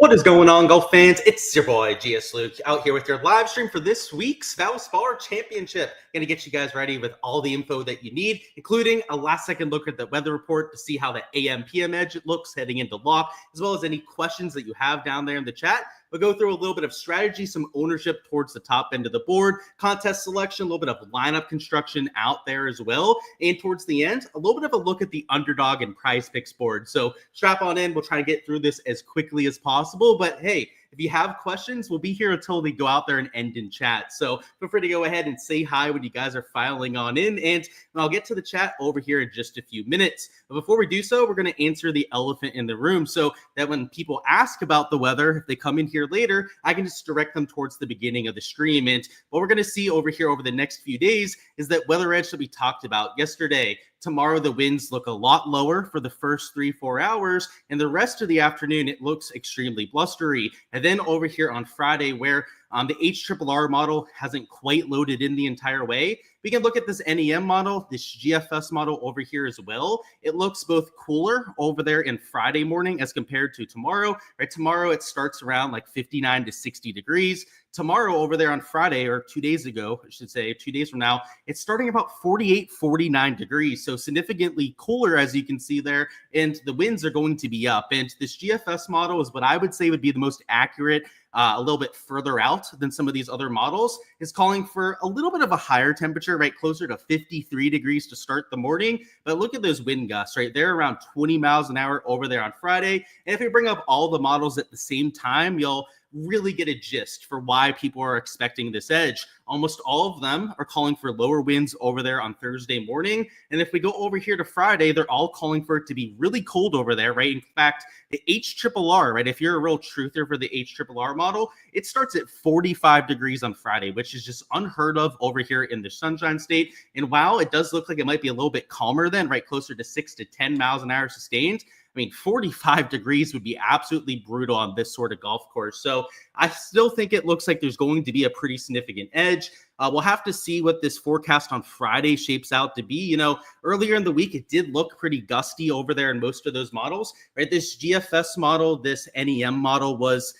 What is going on, golf fans? It's your boy, Gsluke, out here with your live stream for this week's Valspar Championship. Going to get you guys ready with all the info that you need, including a last-second look at the weather report to see how the AM/PM edge looks heading into lock, as well as any questions that you have down there in the chat. We'll go through a little bit of strategy, some ownership towards the top end of the board, contest selection, a little bit of lineup construction out there as well. And towards the end, a little bit of a look at the underdog and prize picks board. So strap on in. We'll try to get through this as quickly as possible. But hey, if you have questions, we'll be here until they go out there and end in chat. So feel free to go ahead and say hi when you guys are filing on in. And I'll get to the chat over here in just a few minutes. But before we do so, we're going to answer the elephant in the room so that when people ask about the weather, if they come in here later, I can just direct them towards the beginning of the stream. And what we're going to see over here over the next few days is that weather edge that we talked about yesterday. Tomorrow, the winds look a lot lower for the first 3-4 hours, and the rest of the afternoon, it looks extremely blustery. And then over here on Friday, where the HRRR model hasn't quite loaded in the entire way, we can look at this NEM model, this GFS model over here as well. It looks both cooler over there in Friday morning as compared to tomorrow. Right, tomorrow it starts around like 59 to 60 degrees. Tomorrow over there on Friday, or 2 days ago, I should say, 2 days from now, it's starting about 48, 49 degrees. So significantly cooler, as you can see there, and the winds are going to be up. And this GFS model is what I would say would be the most accurate, a little bit further out than some of these other models, is calling for a little bit of a higher temperature, right? Closer to 53 degrees to start the morning. But look at those wind gusts, right? They're around 20 miles an hour over there on Friday. And if we bring up all the models at the same time, you'll really get a gist for why people are expecting this edge. Almost all of them are calling for lower winds over there on Thursday morning. And if we go over here to Friday, they're all calling for it to be really cold over there, right? In fact, the HRRR, right? If you're a real truther for the HRRR model, it starts at 45 degrees on Friday, which is just unheard of over here in the Sunshine State. And while it does look like it might be a little bit calmer then, right? Closer to 6 to 10 miles an hour sustained, I mean, 45 degrees would be absolutely brutal on this sort of golf course. So I still think it looks like there's going to be a pretty significant edge. We'll have to see what this forecast on Friday shapes out to be. You know, earlier in the week, it did look pretty gusty over there in most of those models, right? This GFS model, this NEM model was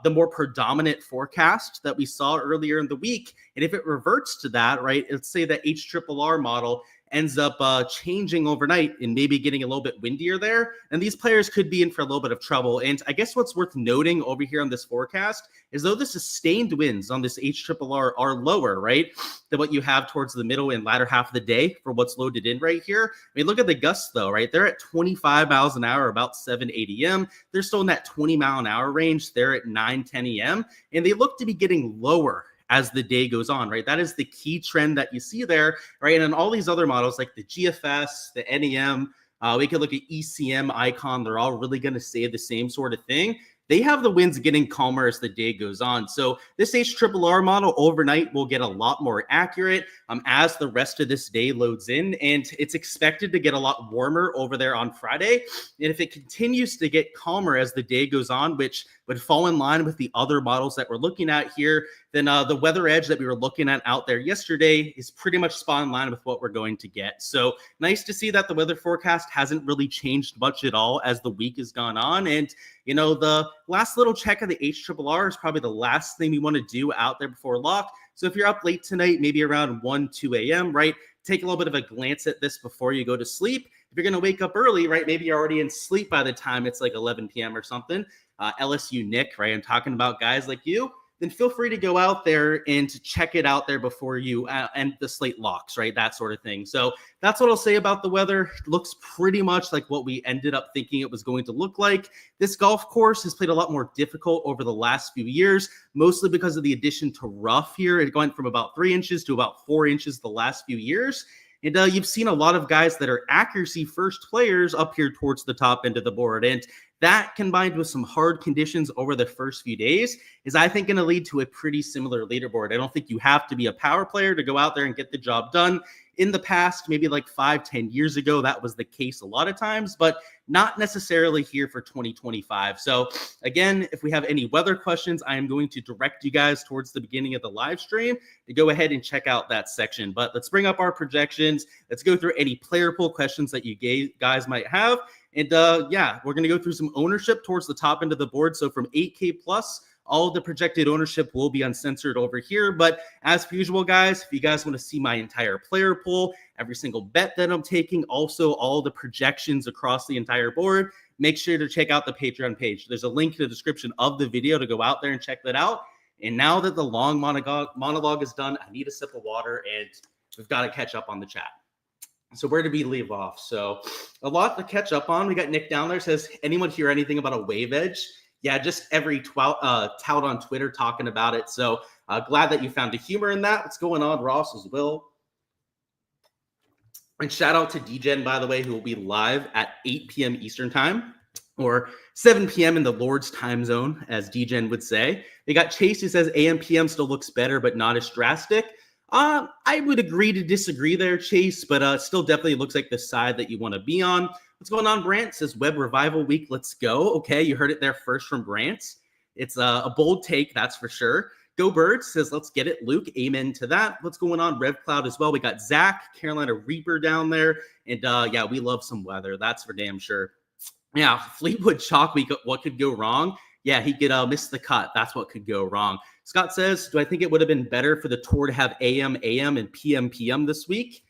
the more predominant forecast that we saw earlier in the week. And if it reverts to that, right, let's say that HRRR model ends up changing overnight and maybe getting a little bit windier there, and these players could be in for a little bit of trouble. And I guess what's worth noting over here on this forecast is though the sustained winds on this HRRR are lower, right, than what you have towards the middle and latter half of the day for what's loaded in right here. I mean, look at the gusts though, right? They're at 25 miles an hour, about 7, 8 a.m. They're still in that 20 mile an hour range. They're at 9, 10 a.m. And they look to be getting lower as the day goes on, right? That is the key trend that you see there, right? And in all these other models like the GFS, the NEM, we could look at ECM, Icon. They're all really going to say the same sort of thing. They have the winds getting calmer as the day goes on. So this HRRR model overnight will get a lot more accurate as the rest of this day loads in. And it's expected to get a lot warmer over there on Friday. And if it continues to get calmer as the day goes on, which would fall in line with the other models that we're looking at here, then the weather edge that we were looking at out there yesterday is pretty much spot in line with what we're going to get. So nice to see that the weather forecast hasn't really changed much at all as the week has gone on. And, you know, the last little check of the HRRR is probably the last thing we want to do out there before lock. So if you're up late tonight, maybe around 1, 2 a.m., right, take a little bit of a glance at this before you go to sleep. If you're going to wake up early, right, maybe you're already in sleep by the time it's like 11 p.m. or something. LSU Nick, right, I'm talking about guys like you. Then feel free to go out there and to check it out there before you and the slate locks, right? That sort of thing. So that's what I'll say about the weather. It looks pretty much like what we ended up thinking it was going to look like. This golf course has played a lot more difficult over the last few years, mostly because of the addition to rough here. It went from about 3 inches to about 4 inches the last few years. And you've seen a lot of guys that are accuracy first players up here towards the top end of the board. And that combined with some hard conditions over the first few days is, I think, going to lead to a pretty similar leaderboard. I don't think you have to be a power player to go out there and get the job done. In the past, maybe like 5-10 years ago, that was the case a lot of times, but not necessarily here for 2025. So again, if we have any weather questions, I am going to direct you guys towards the beginning of the live stream to go ahead and check out that section. But let's bring up our projections. Let's go through any player pool questions that you guys might have. And yeah, we're going to go through some ownership towards the top end of the board. So from 8K plus, all of the projected ownership will be uncensored over here. But as per usual, guys, if you guys want to see my entire player pool, every single bet that I'm taking, also all the projections across the entire board, make sure to check out the Patreon page. There's a link in the description of the video to go out there and check that out. And now that the long monologue is done, I need a sip of water, and we've got to catch up on the chat. So where did we leave off? So a lot to catch up on. We got Nick down there, says, anyone hear anything about a wave edge? Yeah, just every tout on Twitter talking about it. So glad that you found the humor in that. What's going on, Ross, as well? And shout out to DGen, by the way, who will be live at 8 p.m. Eastern time, or 7 p.m. in the Lord's time zone, as DGen would say. They got Chase, who says AM PM still looks better, but not as drastic. I would agree to disagree there, Chase, but still definitely looks like the side that you want to be on. What's going on, Brant? Says Web Revival Week. Let's go. Okay, you heard it there first from Brant. It's a bold take, that's for sure. Go Birds says, let's get it, Luke. Amen to that. What's going on, Rev Cloud as well? We got Zach, Carolina Reaper down there. And yeah, we love some weather. That's for damn sure. Yeah, Fleetwood Chalk Week, what could go wrong? Yeah, he could miss the cut. That's what could go wrong. Scott says, do I think it would have been better for the tour to have AM and PM this week?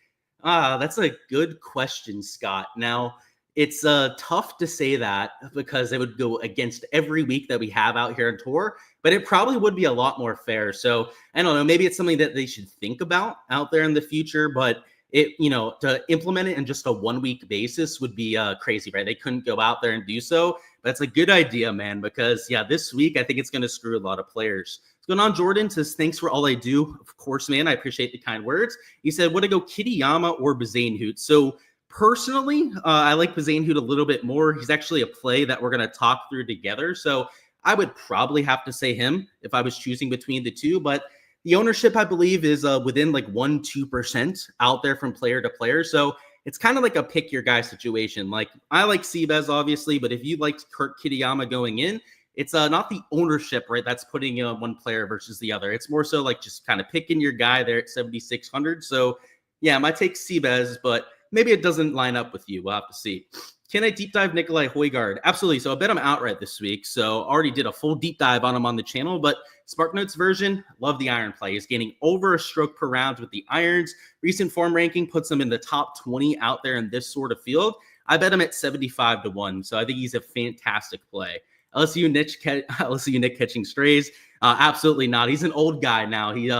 That's a good question, Scott. Now, it's tough to say that because it would go against every week that we have out here on tour, but it probably would be a lot more fair. So I don't know, maybe it's something that they should think about out there in the future, but it, to implement it in just a 1 week basis would be crazy, right? They couldn't go out there and do so. But it's a good idea, man, because yeah, this week I think it's going to screw a lot of players. What's going on? Jordan says, thanks for all I do. Of course, man, I appreciate the kind words. He said, would I go Kitayama or Bazanehoot? So personally, I like Bazanehoot a little bit more. He's actually a play that we're going to talk through together. So I would probably have to say him if I was choosing between the two, but the ownership, I believe, is within like 1-2% out there from player to player. So it's kind of like a pick your guy situation. Like I like Seabez, obviously, but if you liked Kurt Kitayama going in, it's not the ownership, right? That's putting you on one player versus the other. It's more so like just kind of picking your guy there at 7,600. So yeah, my take Seabez, but maybe it doesn't line up with you. We'll have to see. Can I deep dive Nikolai Højgaard? Absolutely. So I bet I'm outright this week. So already did a full deep dive on him on the channel, but SparkNotes version, love the iron play. He's gaining over a stroke per round with the irons. Recent form ranking puts him in the top 20 out there in this sort of field. I bet him at 75-1. So I think he's a fantastic play. LSU Nick catching strays. Absolutely not. He's an old guy now. He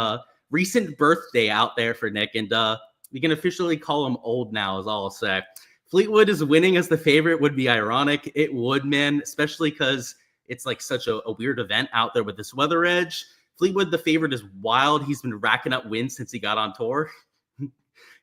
recent birthday out there for Nick, and we can officially call him old now, is all I'll say. Fleetwood is winning as the favorite would be ironic. It would, man, especially because it's like such a weird event out there with this weather edge. Fleetwood, the favorite, is wild. He's been racking up wins since he got on tour.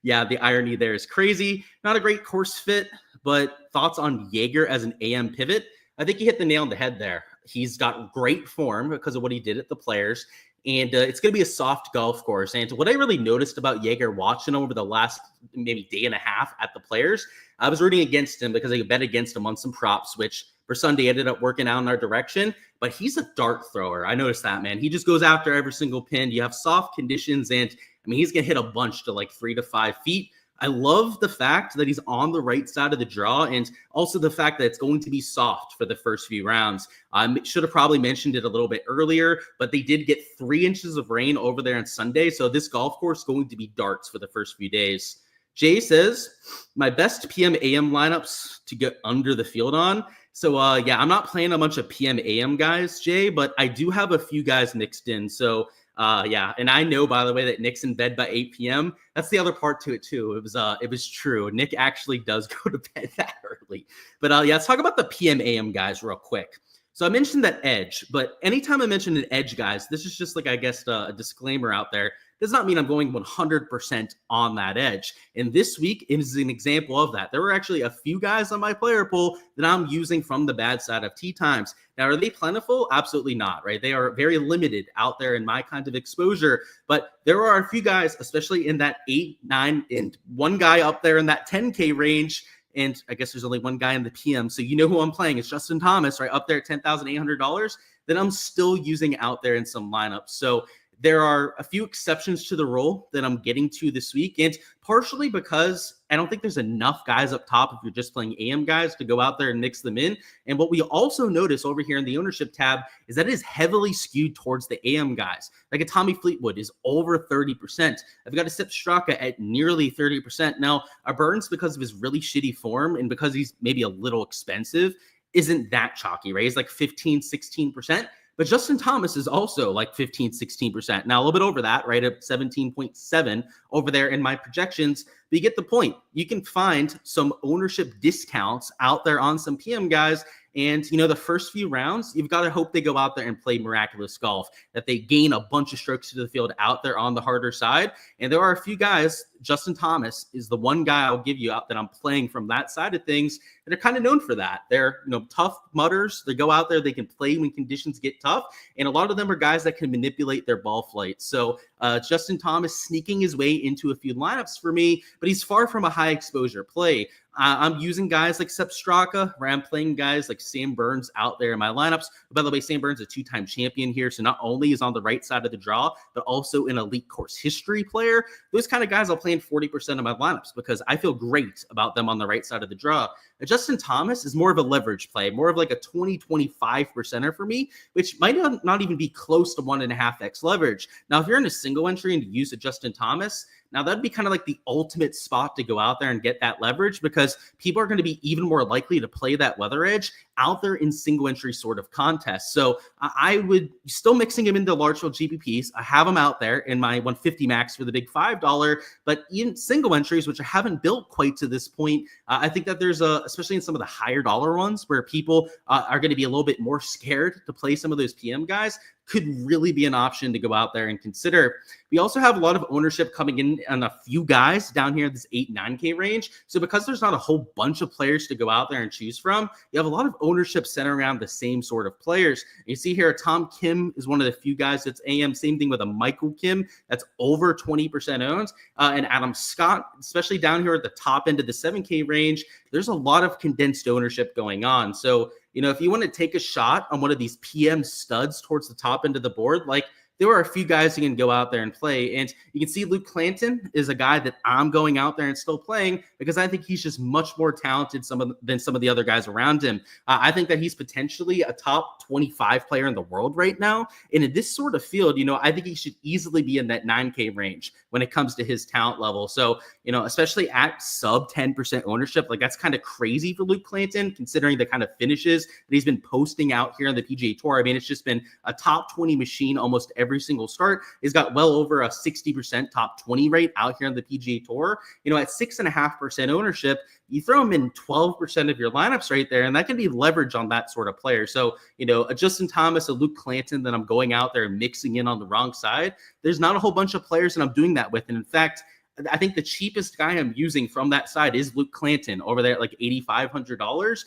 Yeah, the irony there is crazy. Not a great course fit, but thoughts on Jaeger as an AM pivot? I think you hit the nail on the head there. He's got great form because of what he did at the Players. And it's going to be a soft golf course. And what I really noticed about Jaeger watching over the last maybe day and a half at the Players, I was rooting against him because I bet against him on some props, which for Sunday ended up working out in our direction. But he's a dart thrower. I noticed that, man. He just goes after every single pin. You have soft conditions, and I mean, he's going to hit a bunch to like 3 to 5 feet. I love the fact that he's on the right side of the draw, and also the fact that it's going to be soft for the first few rounds. I should have probably mentioned it a little bit earlier, but they did get 3 inches of rain over there on Sunday, so this golf course is going to be darts for the first few days. Jay says, my best PM AM lineups to get under the field on. So, yeah, I'm not playing a bunch of PM AM guys, Jay, but I do have a few guys mixed in, so yeah, and I know, by the way, that Nick's in bed by 8 p.m. That's the other part to it, too. It was true. Nick actually does go to bed that early. But yeah, let's talk about the PM AM guys real quick. So I mentioned that edge, but anytime I mention an edge, guys, this is just like, I guess, a disclaimer out there. Does not mean I'm going 100% on that edge. And this week is an example of that. There were actually a few guys on my player pool that I'm using from the bad side of tee times. Now, are they plentiful? Absolutely not, right? They are very limited out there in my kind of exposure. But there are a few guys, especially in that 8, 9, and one guy up there in that 10K range. And I guess there's only one guy in the PM. So you know who I'm playing. It's Justin Thomas, right up there at $10,800 that I'm still using out there in some lineups. So There are a few exceptions to the rule that I'm getting to this week, and partially because I don't think there's enough guys up top if you're just playing AM guys to go out there and mix them in. And what we also notice over here in the ownership tab is that it is heavily skewed towards the AM guys. Like a Tommy Fleetwood is over 30%. I've got a Sepp Straka at nearly 30%. Now, a Burns, because of his really shitty form and because he's maybe a little expensive, isn't that chalky, right? He's like 15, 16%. But Justin Thomas is also like 15, 16%. Now, a little bit over that, right, at 17.7 over there in my projections. But you get the point. You can find some ownership discounts out there on some PM guys. And, the first few rounds, you've got to hope they go out there and play miraculous golf, that they gain a bunch of strokes to the field out there on the harder side. And there are a few guys, Justin Thomas is the one guy I'll give you out that I'm playing from that side of things that are kind of known for that. They're, tough mutters. They go out there, they can play when conditions get tough. And a lot of them are guys that can manipulate their ball flight. So Justin Thomas sneaking his way into a few lineups for me, but he's far from a high exposure play. I'm using guys like Sepp Straka, where I'm playing guys like Sam Burns out there in my lineups. By the way, Sam Burns is a two-time champion here, so not only is on the right side of the draw, but also an elite course history player. Those kind of guys I'll play in 40% of my lineups because I feel great about them on the right side of the draw. Justin Thomas is more of a leverage play, more of like a 20-25%er for me, which might not even be close to 1.5x leverage. Now, if you're in a single entry and you use a Justin Thomas, now that'd be kind of like the ultimate spot to go out there and get that leverage because people are going to be even more likely to play that weather edge out there in single entry sort of contests. So I would still mixing him into large field GPPs. I have him out there in my 150 max for the big $5, but in single entries, which I haven't built quite to this point, I think that there's especially in some of the higher dollar ones where people are going to be a little bit more scared to play some of those PM guys, could really be an option to go out there and consider. We also have a lot of ownership coming in on a few guys down here in this 8-9K range. So because there's not a whole bunch of players to go out there and choose from, you have a lot of ownership centered around the same sort of players. You see here, Tom Kim is one of the few guys that's AM. Same thing with a Michael Kim that's over 20% owned. And Adam Scott, especially down here at the top end of the 7K range, there's a lot of condensed ownership going on. So, if you want to take a shot on one of these PM studs towards the top end of the board, like there are a few guys who can go out there and play. And you can see Luke Clanton is a guy that I'm going out there and still playing because I think he's just much more talented than some of the other guys around him. I think that he's potentially a top 25 player in the world right now. And in this sort of field, I think he should easily be in that 9K range when it comes to his talent level. So, especially at sub 10% ownership, like that's kind of crazy for Luke Clanton, considering the kind of finishes that he's been posting out here on the PGA Tour. I mean, it's just been a top 20 machine almost every single start. He's got well over a 60% top 20 rate out here on the PGA Tour. At 6.5% ownership, you throw him in 12% of your lineups right there, and that can be leverage on that sort of player. So, a Justin Thomas, a Luke Clanton that I'm going out there and mixing in on the wrong side, there's not a whole bunch of players that I'm doing that with. And in fact, I think the cheapest guy I'm using from that side is Luke Clanton over there at like $8,500.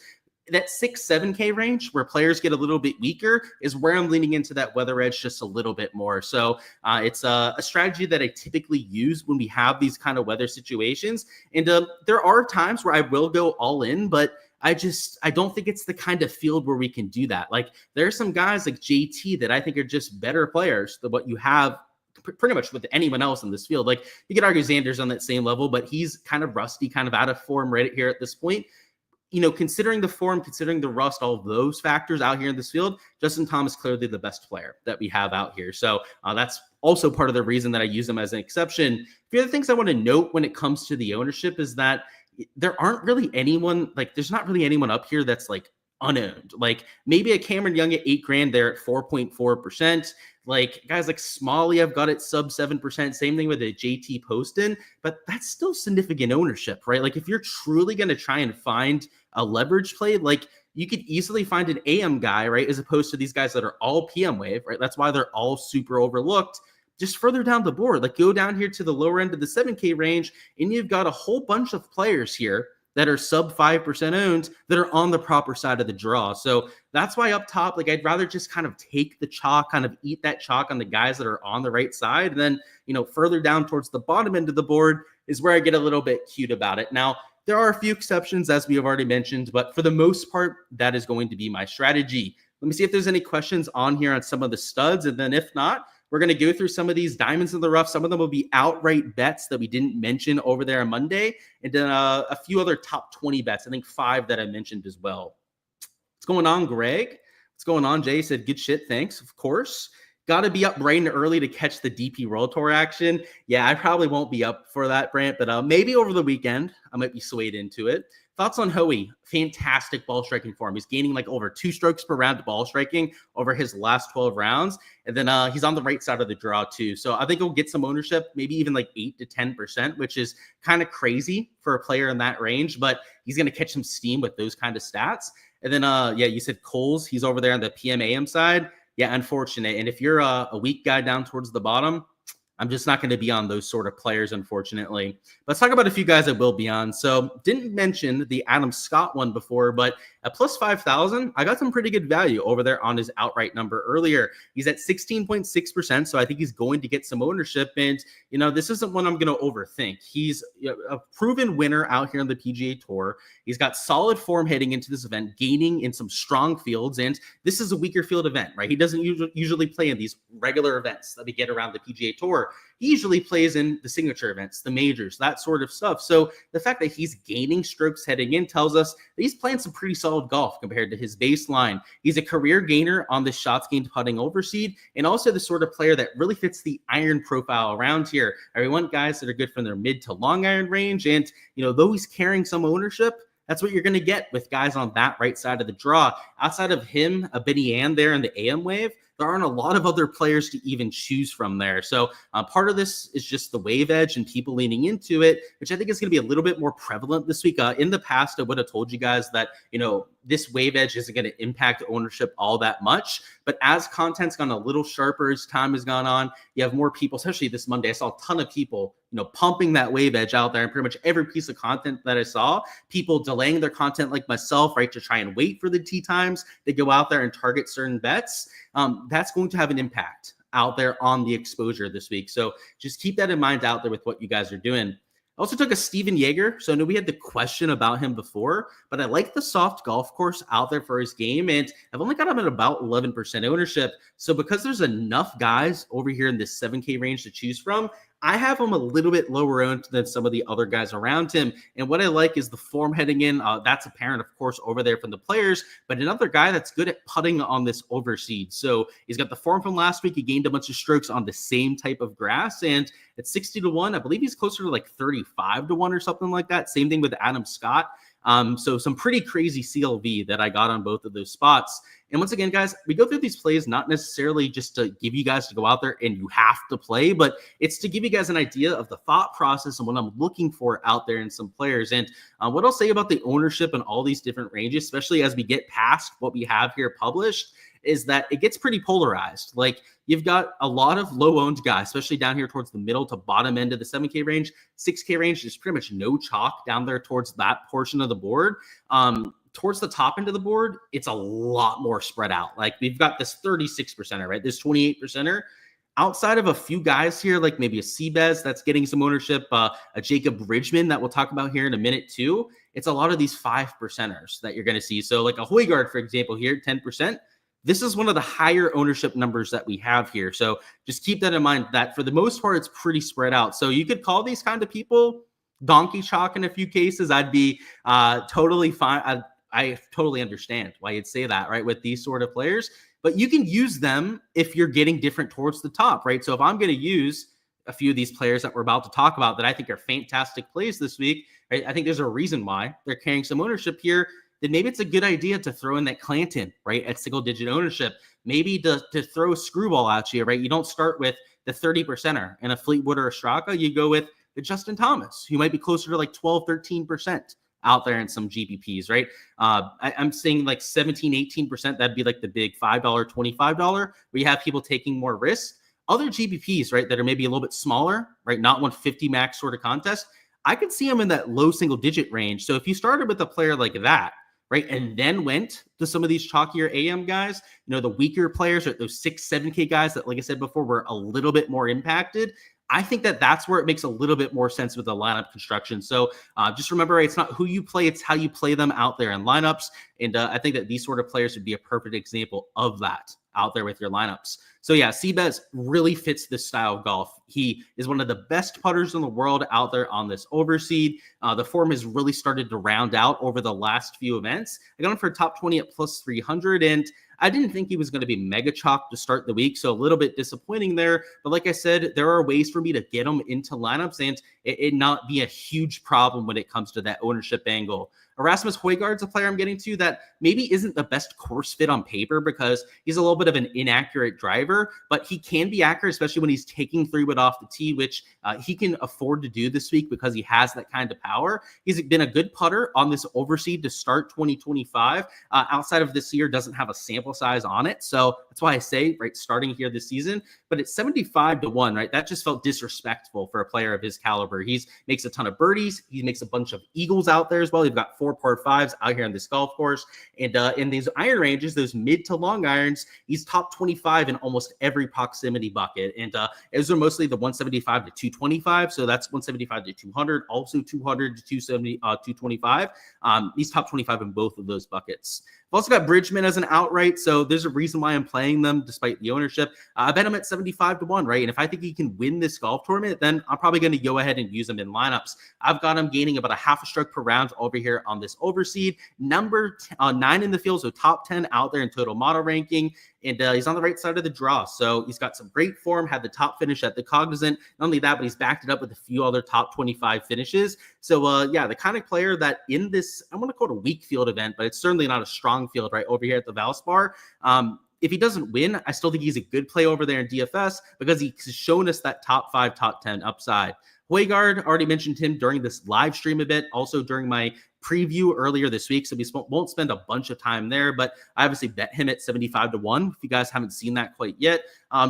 That 6-7K range where players get a little bit weaker is where I'm leaning into that weather edge just a little bit more. So it's a strategy that I typically use when we have these kind of weather situations. And there are times where I will go all in, but I don't think it's the kind of field where we can do that. Like there are some guys like JT that I think are just better players than what you have pretty much with anyone else in this field. Like you could argue Xander's on that same level, but he's kind of rusty, kind of out of form right here at this point. Considering the form, considering the rust, all of those factors out here in this field, Justin Thomas clearly the best player that we have out here. So that's also part of the reason that I use him as an exception. The other things I want to note when it comes to the ownership is that there aren't really anyone, like there's not really anyone up here that's like unowned. Like maybe a Cameron Young at $8,000 there at 4.4%. Like guys like Smalley, I've got it sub 7%. Same thing with a JT Poston, but that's still significant ownership, right? Like if you're truly going to try and find a leverage play, like you could easily find an AM guy, right? As opposed to these guys that are all PM wave, right? That's why they're all super overlooked. Just further down the board, like go down here to the lower end of the 7K range, and you've got a whole bunch of players here that are sub 5% owned that are on the proper side of the draw. So that's why up top, like I'd rather just kind of take the chalk, kind of eat that chalk on the guys that are on the right side. And then, further down towards the bottom end of the board is where I get a little bit cute about it. Now, there are a few exceptions, as we have already mentioned, but for the most part, that is going to be my strategy. Let me see if there's any questions on here on some of the studs. And then if not, We're going to go through some of these diamonds in the rough. Some of them will be outright bets that we didn't mention over there on Monday. And then a few other top 20 bets. I think 5 that I mentioned as well. What's going on, Greg? What's going on? Jay said, good shit. Thanks. Of course. Got to be up bright and early to catch the DP World Tour action. Yeah, I probably won't be up for that, Brant, but maybe over the weekend I might be swayed into it. Thoughts on Hoey? Fantastic ball striking form. He's gaining like over 2 strokes per round ball striking over his last 12 rounds. And then he's on the right side of the draw too. So I think he'll get some ownership, maybe even like 8 to 10%, which is kind of crazy for a player in that range, but he's going to catch some steam with those kind of stats. And then, yeah, you said Coles. He's over there on the PMAM side. Yeah, unfortunate. And if you're a weak guy down towards the bottom, I'm just not going to be on those sort of players, unfortunately. Let's talk about a few guys that will be on. So didn't mention the Adam Scott one before, but at plus 5,000, I got some pretty good value over there on his outright number earlier. He's at 16.6%, so I think he's going to get some ownership. And, you know, this isn't one I'm going to overthink. He's a proven winner out here on the PGA Tour. He's got solid form heading into this event, gaining in some strong fields. And this is a weaker field event, right? He doesn't usually play in these regular events that we get around the PGA Tour. He usually plays in the signature events, the majors, that sort of stuff. So the fact that he's gaining strokes heading in tells us that he's playing some pretty solid golf compared to his baseline. He's a career gainer on the shots gained putting overseed, and also the sort of player that really fits the iron profile around here. We want guys that are good from their mid to long iron range. And, you know, though he's carrying some ownership, that's what you're going to get with guys on that right side of the draw. Outside of him, a Benny Ann there in the AM wave, there aren't a lot of other players to even choose from there. So part of this is just the wave edge and people leaning into it, which I think is going to be a little bit more prevalent this week. In the past, I would have told you guys that, you know, this wave edge isn't going to impact ownership all that much. But as content's gone a little sharper as time has gone on, you have more people, especially this Monday. I saw a ton of people, you know, pumping that wave edge out there. And pretty much every piece of content that I saw, people delaying their content like myself, right, to try and wait for the tee times. They go out there and target certain bets. That's going to have an impact out there on the exposure this week. So just keep that in mind out there with what you guys are doing. I also took a Steven Yeager. So I know we had the question about him before, but I like the soft golf course out there for his game. And I've only got him at about 11% ownership. So because there's enough guys over here in this 7K range to choose from, I have him a little bit lower owned than some of the other guys around him. And what I like is the form heading in. That's apparent, of course, over there from the players, but another guy that's good at putting on this overseed. So he's got the form from last week. He gained a bunch of strokes on the same type of grass. And at 60 to 1, I believe he's closer to like 35 to 1 or something like that. Same thing with Adam Scott. So some pretty crazy CLV that I got on both of those spots. And once again, guys, we go through these plays not necessarily just to give you guys to go out there and you have to play, but it's to give you guys an idea of the thought process and what I'm looking for out there in some players. And what I'll say about the ownership and all these different ranges, especially as we get past what we have here published, is that it gets pretty polarized. Like you've got a lot of low owned guys, especially down here towards the middle to bottom end of the 7K range, 6K range. There's pretty much no chalk down there towards that portion of the board. Towards the top end of the board, it's a lot more spread out. Like we've got this 36%er, right? This 28%er. Outside of a few guys here, like maybe a Seabez that's getting some ownership, a Jacob Bridgman that we'll talk about here in a minute too. It's a lot of these 5%ers that you're going to see. So like a Højgaard, for example, here, 10%. This is one of the higher ownership numbers that we have here. So just keep that in mind that for the most part, it's pretty spread out. So you could call these kind of people donkey chalk in a few cases. I'd be totally fine. I totally understand why you'd say that, right, with these sort of players. But you can use them if you're getting different towards the top, right? So if I'm going to use a few of these players that we're about to talk about that I think are fantastic plays this week, right? I think there's a reason why they're carrying some ownership here. Then maybe it's a good idea to throw in that Clanton, right, at single-digit ownership. Maybe to throw a screwball at you, right? You don't start with the 30%er and a Fleetwood or a Straka. You go with the Justin Thomas, who might be closer to like 12, 13% out there in some GPPs, right? I'm saying like 17, 18%. That'd be like the big $5, $25, where you have people taking more risks. Other GPPs, right, that are maybe a little bit smaller, right, not 150 max sort of contest, I could see them in that low single-digit range. So if you started with a player like that, right, and then went to some of these chalkier AM guys, you know, the weaker players, or those 6, 7K guys that, like I said before, were a little bit more impacted, I think that that's where it makes a little bit more sense with the lineup construction. So just remember, it's not who you play, it's how you play them out there in lineups. And I think that these sort of players would be a perfect example of that out there with your lineups. So yeah, Seabass really fits this style of golf. He is one of the best putters in the world out there on this overseed. The form has really started to round out over the last few events. I got him for top 20 at plus 300, and I didn't think he was going to be mega chalk to start the week, so a little bit disappointing there. But like I said, there are ways for me to get him into lineups and it not be a huge problem when it comes to that ownership angle. Erasmus Højgaard's a player I'm getting to that maybe isn't the best course fit on paper because he's a little bit of an inaccurate driver, but he can be accurate, especially when he's taking 3-wood off the tee, which he can afford to do this week because he has that kind of power. He's been a good putter on this overseed to start 2025. Outside of this year, doesn't have a sample size on it. So that's why I say, right, starting here this season, but it's 75-1, right? That just felt disrespectful for a player of his caliber. He makes a ton of birdies. He makes a bunch of eagles out there as well. He's got 4 par 5s out here on this golf course. And in these iron ranges, those mid to long irons, he's top 25 in almost every proximity bucket. And those are mostly the 175 to 225. So that's 175 to 200, also 200 to 270, 225. He's top 25 in both of those buckets. I've also got Bridgman as an outright, so there's a reason why I'm playing them despite the ownership. I bet him at 75-1, right? And if I think he can win this golf tournament, then I'm probably going to go ahead and use him in lineups. I've got him gaining about a half a stroke per round over here on this overseed. Number 9 in the field, so top 10 out there in total model ranking. And he's on the right side of the draw. So he's got some great form, had the top finish at the Cognizant. Not only that, but he's backed it up with a few other top 25 finishes. So yeah, the kind of player that in this, I want to call it a weak field event, but it's certainly not a strong field right over here at the Valspar. If he doesn't win, I still think he's a good play over there in DFS because he's shown us that top 5, top 10 upside. Højgaard, already mentioned him during this live stream a bit, also during my preview earlier this week, so we won't spend a bunch of time there, but I obviously bet him at 75-1 if you guys haven't seen that quite yet.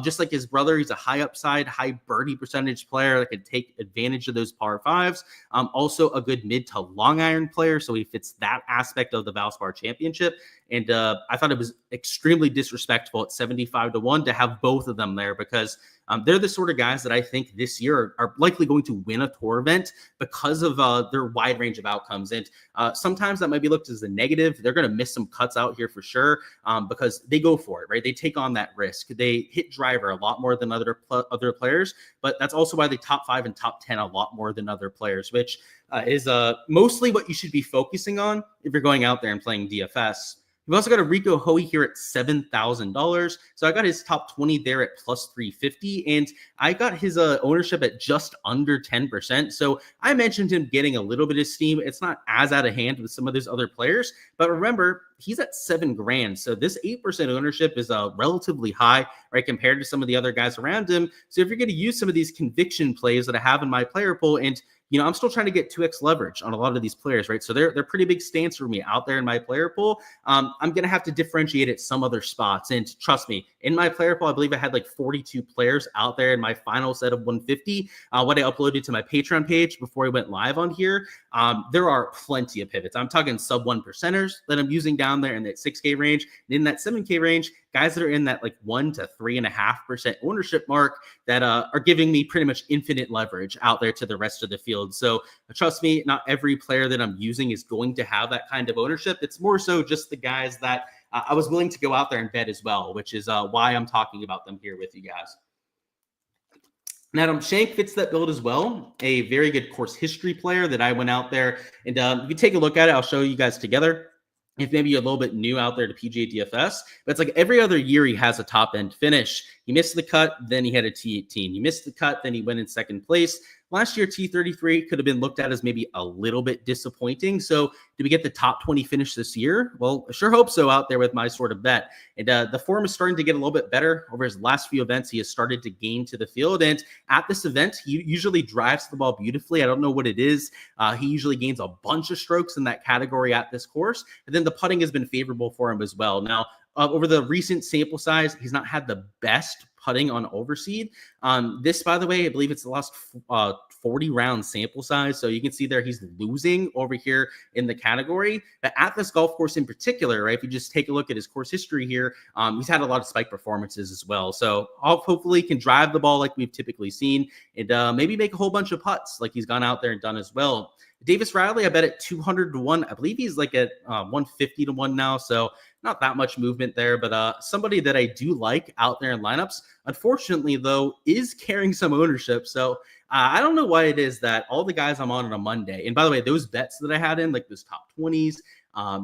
Just like his brother, he's a high upside, high birdie percentage player that can take advantage of those par 5s. Also a good mid to long iron player, so he fits that aspect of the Valspar Championship. And I thought it was extremely disrespectful at 75-1 to have both of them there because they're the sort of guys that I think this year are likely going to win a tour event because of their wide range of outcomes. And sometimes that might be looked as a negative. They're going to miss some cuts out here for sure because they go for it, right? They take on that risk. They hit driver a lot more than other players, but that's also why they top 5 and top 10 a lot more than other players, which is mostly what you should be focusing on if you're going out there and playing DFS. We've also got a Rico Hoey here at $7,000. So I got his top 20 there at plus 350, and I got his ownership at just under 10%. So I mentioned him getting a little bit of steam. It's not as out of hand with some of those other players, but remember, he's at $7,000. So this 8% ownership is relatively high, right, compared to some of the other guys around him. So if you're going to use some of these conviction plays that I have in my player pool, and I'm still trying to get 2x leverage on a lot of these players, right? So they're pretty big stance for me out there in my player pool. I'm going to have to differentiate at some other spots. And trust me, in my player pool, I believe I had like 42 players out there in my final set of 150. What I uploaded to my Patreon page before I went live on here, there are plenty of pivots. I'm talking sub 1%ers that I'm using down there in that 6K range. And in that 7K range, guys that are in that like 1 to 3.5% ownership mark that are giving me pretty much infinite leverage out there to the rest of the field. So trust me, not every player that I'm using is going to have that kind of ownership. It's more so just the guys that I was willing to go out there and bet as well, which is why I'm talking about them here with you guys. Now, Adam Shank fits that build as well. A very good course history player that I went out there. And if you take a look at it, I'll show you guys together. If maybe you're a little bit new out there to PGA DFS, but it's like every other year he has a top end finish. He missed the cut, then he had a T18. He missed the cut, then he went in second place. Last year, T33 could have been looked at as maybe a little bit disappointing. So did we get the top 20 finish this year? Well, I sure hope so out there with my sort of bet. And the form is starting to get a little bit better. Over his last few events, he has started to gain to the field. And at this event, he usually drives the ball beautifully. I don't know what it is. He usually gains a bunch of strokes in that category at this course. And then the putting has been favorable for him as well. Now, over the recent sample size, he's not had the best putting on overseed. This, by the way, I believe it's the last 40 round sample size. So you can see there he's losing over here in the category. But at this golf course in particular, right, if you just take a look at his course history here, he's had a lot of spike performances as well. So hopefully can drive the ball like we've typically seen and maybe make a whole bunch of putts like he's gone out there and done as well. Davis Riley, I bet at 200 to 1. I believe he's like at 150 to 1 now. So not that much movement there, but somebody that I do like out there in lineups, unfortunately, though, is carrying some ownership. So I don't know why it is that all the guys I'm on a Monday, and by the way, those bets that I had in, like those top 20s,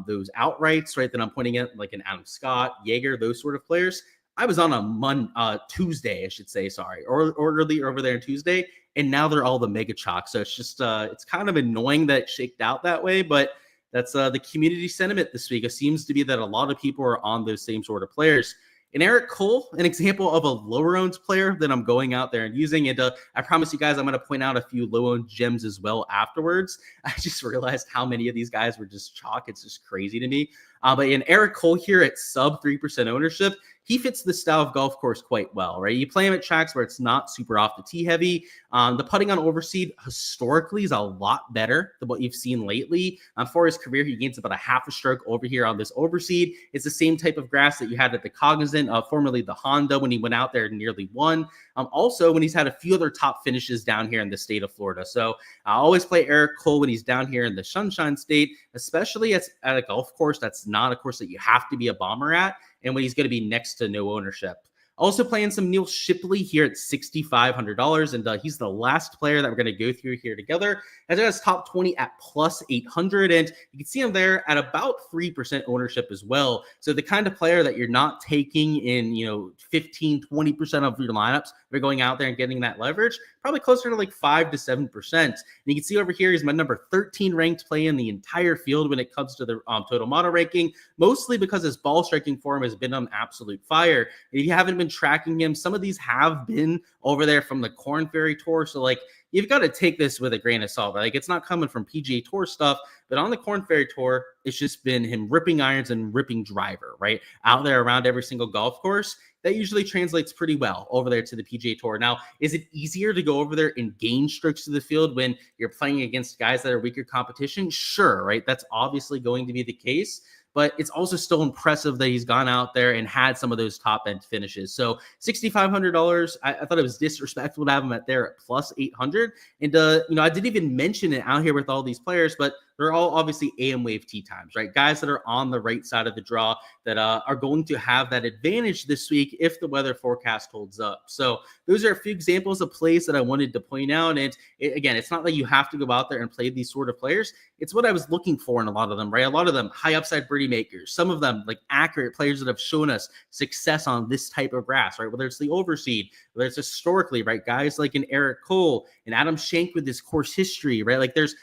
those outrights, right, that I'm pointing at, like an Adam Scott, Jaeger, those sort of players, I was on a Tuesday, I should say, sorry, or early over there on Tuesday, and now they're all the mega chalk. So it's just it's kind of annoying that it shaked out that way, but that's the community sentiment this week. It seems to be that a lot of people are on those same sort of players. And Eric Cole, an example of a lower-owned player that I'm going out there and using. And I promise you guys, I'm going to point out a few low-owned gems as well afterwards. I just realized how many of these guys were just chalk. It's just crazy to me. But in Eric Cole here at sub 3% ownership, he fits the style of golf course quite well, right? You play him at tracks where it's not super off the tee heavy. The putting on overseed historically is a lot better than what you've seen lately. For his career, he gains about a half a stroke over here on this overseed. It's the same type of grass that you had at the Cognizant, formerly the Honda, when he went out there and nearly won. Also, when he's had a few other top finishes down here in the state of Florida. So I always play Eric Cole when he's down here in the Sunshine State, especially at a golf course that's not a course that you have to be a bomber at, and when he's going to be next to no ownership. Also playing some Neil Shipley here at $6,500, and he's the last player that we're going to go through here together. As it has top 20 at plus 800, and you can see him there at about 3% ownership as well. So the kind of player that you're not taking in, 15, 20% of your lineups, they're going out there and getting that leverage, probably closer to like 5 to 7%. And you can see over here, he's my number 13 ranked play in the entire field when it comes to the total model ranking, mostly because his ball striking form has been on absolute fire. And if you haven't been tracking him, some of these have been over there from the Korn Ferry Tour. So like, you've got to take this with a grain of salt. Like, it's not coming from PGA Tour stuff, but on the Korn Ferry Tour, it's just been him ripping irons and ripping driver, right? Out there around every single golf course. That usually translates pretty well over there to the PGA Tour. Now, is it easier to go over there and gain strokes to the field when you're playing against guys that are weaker competition? Sure, right? That's obviously going to be the case. But it's also still impressive that he's gone out there and had some of those top-end finishes. So $6,500, I thought it was disrespectful to have him at there at plus 800. And, I didn't even mention it out here with all these players, but they're all obviously AM wave tee times, right? Guys that are on the right side of the draw that are going to have that advantage this week if the weather forecast holds up. So those are a few examples of plays that I wanted to point out. And again, it's not like you have to go out there and play these sort of players. It's what I was looking for in a lot of them, right? A lot of them high upside birdie makers, some of them like accurate players that have shown us success on this type of grass, right? Whether it's the overseed, whether it's historically, right? Guys like an Eric Cole and Adam Schenk with this course history, right? Like there's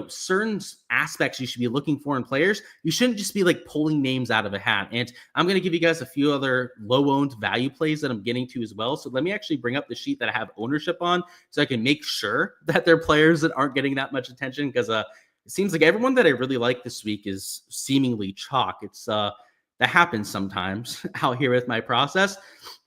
certain aspects you should be looking for in players. You shouldn't just be like pulling names out of a hat. And I'm going to give you guys a few other low-owned value plays that I'm getting to as well. So let me actually bring up the sheet that I have ownership on so I can make sure that they're players that aren't getting that much attention, because it seems like everyone that I really like this week is seemingly chalk. It's that happens sometimes out here with my process.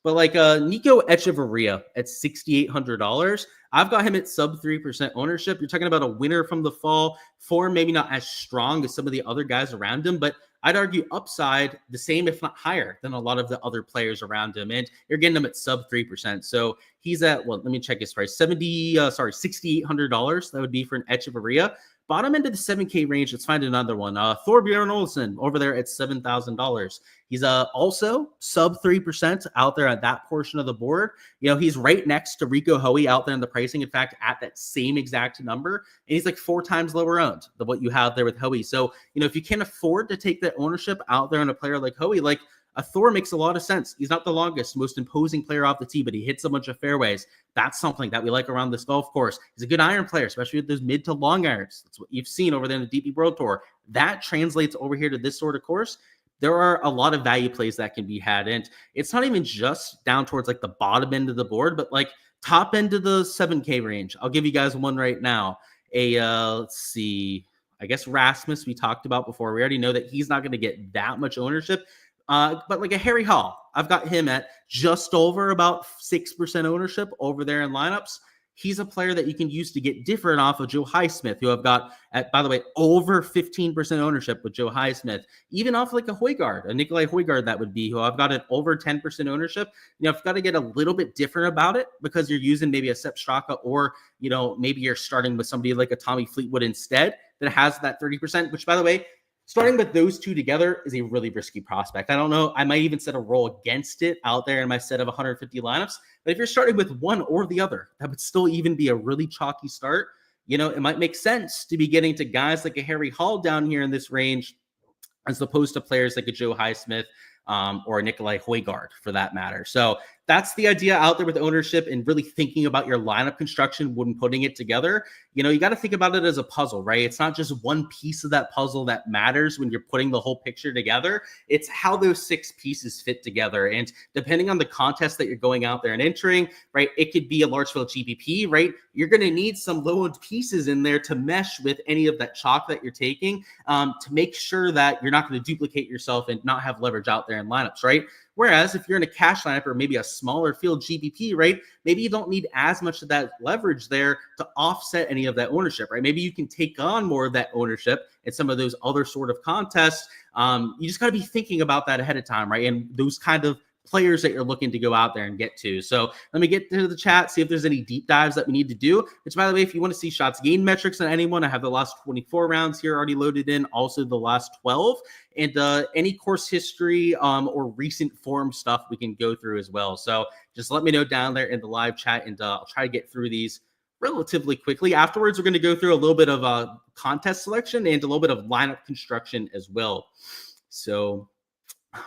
But like Nico Echeverria at $6,800, I've got him at sub 3% ownership. You're talking about a winner from the fall, form maybe not as strong as some of the other guys around him, but I'd argue upside the same, if not higher, than a lot of the other players around him. And you're getting him at sub 3%. So he's at, let me check his price, $6,800. That would be for an Echeverria. Bottom end of the 7K range, let's find another one. Thorbjorn Olsen over there at $7,000. He's also sub 3% out there at that portion of the board. He's right next to Rico Hoey out there in the pricing. In fact, at that same exact number. And he's like 4 times lower owned than what you have there with Hoey. So, if you can't afford to take that ownership out there on a player like Hoey, like a Thor makes a lot of sense. He's not the longest, most imposing player off the tee, but he hits a bunch of fairways. That's something that we like around this golf course. He's a good iron player, especially with those mid to long irons. That's what you've seen over there in the DP World Tour. That translates over here to this sort of course. There are a lot of value plays that can be had. And it's not even just down towards like the bottom end of the board, but like top end of the 7K range. I'll give you guys one right now. Let's see. I guess Rasmus we talked about before. We already know that he's not going to get that much ownership. But like a Harry Hall, I've got him at just over about 6% ownership over there in lineups. he's a player that you can use to get different off of Joe Highsmith, who I've got at, by the way, over 15% ownership with Joe Highsmith. Even off like a Højgaard, a Nikolai Højgaard, that would be, who I've got at over 10% ownership. I've got to get a little bit different about it because you're using maybe a Sepp Straka, or, maybe you're starting with somebody like a Tommy Fleetwood instead that has that 30%, which, by the way, starting with those two together is a really risky prospect. I don't know. I might even set a roll against it out there in my set of 150 lineups. But if you're starting with one or the other, that would still even be a really chalky start. It might make sense to be getting to guys like a Harry Hall down here in this range, as opposed to players like a Joe Highsmith or a Nikolai Højgaard, for that matter. So that's the idea out there with ownership, and really thinking about your lineup construction when putting it together. You got to think about it as a puzzle, right? It's not just one piece of that puzzle that matters when you're putting the whole picture together. It's how those 6 pieces fit together. And depending on the contest that you're going out there and entering, right, it could be a large field GPP, right? You're going to need some low-end pieces in there to mesh with any of that chalk that you're taking, to make sure that you're not going to duplicate yourself and not have leverage out there in lineups, right? Whereas if you're in a cash lineup or maybe a smaller field GPP, right, maybe you don't need as much of that leverage there to offset any of that ownership, right? Maybe you can take on more of that ownership in some of those other sort of contests. You just got to be thinking about that ahead of time, right? And those kind of players that you're looking to go out there and get to. So let me get to the chat, see if there's any deep dives that we need to do, which, by the way, if you want to see shots gained metrics on anyone, I have the last 24 rounds here already loaded in, also the last 12, and any course history or recent form stuff we can go through as well. So just let me know down there in the live chat, and I'll try to get through these relatively quickly. Afterwards, we're going to go through a little bit of contest selection and a little bit of lineup construction as well. So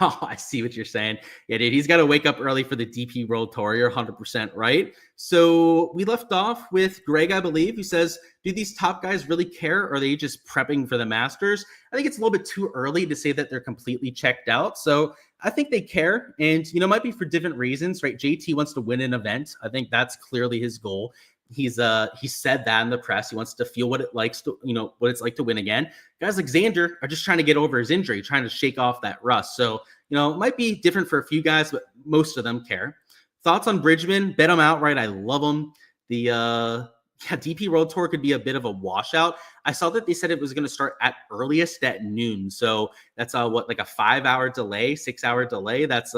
oh, I see what you're saying. Yeah, dude, he's got to wake up early for the DP World Tour. You're 100% right. So we left off with Greg, I believe, who says, do these top guys really care, or are they just prepping for the Masters? I think it's a little bit too early to say that they're completely checked out. So I think they care, and, might be for different reasons, right? JT wants to win an event. I think that's clearly his goal. He said that in the press. He wants to feel what it likes to, what it's like to win again. Guys like Xander are just trying to get over his injury, trying to shake off that rust. So, it might be different for a few guys, but most of them care. Thoughts on Bridgman? Bet him outright. I love him. The DP World Tour could be a bit of a washout. I saw that they said it was going to start at earliest at noon. So that's like a 5-hour delay, 6-hour delay. That's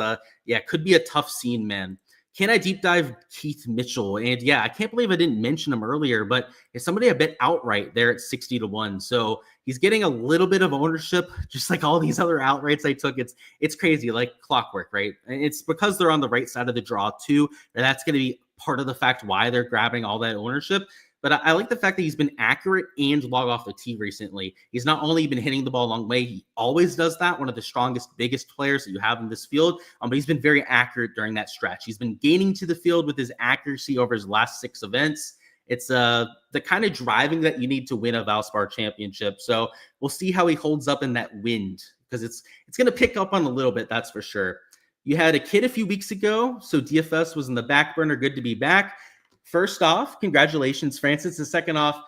could be a tough scene, man. Can I deep dive Keith Mitchell? And yeah, I can't believe I didn't mention him earlier, but it's somebody I bet outright there at 60-1. So he's getting a little bit of ownership, just like all these other outrights I took. It's crazy, like clockwork, right? And it's because they're on the right side of the draw too. And that's going to be part of the fact why they're grabbing all that ownership. But I like the fact that he's been accurate and log off the tee recently. He's not only been hitting the ball a long way, he always does that. One of the strongest, biggest players that you have in this field. But he's been very accurate during that stretch. He's been gaining to the field with his accuracy over his last 6 events. It's the kind of driving that you need to win a Valspar championship. So we'll see how he holds up in that wind, because it's going to pick up on a little bit, that's for sure. You had a kid a few weeks ago, so DFS was in the back burner. Good to be back. First off, congratulations, Francis. And second off,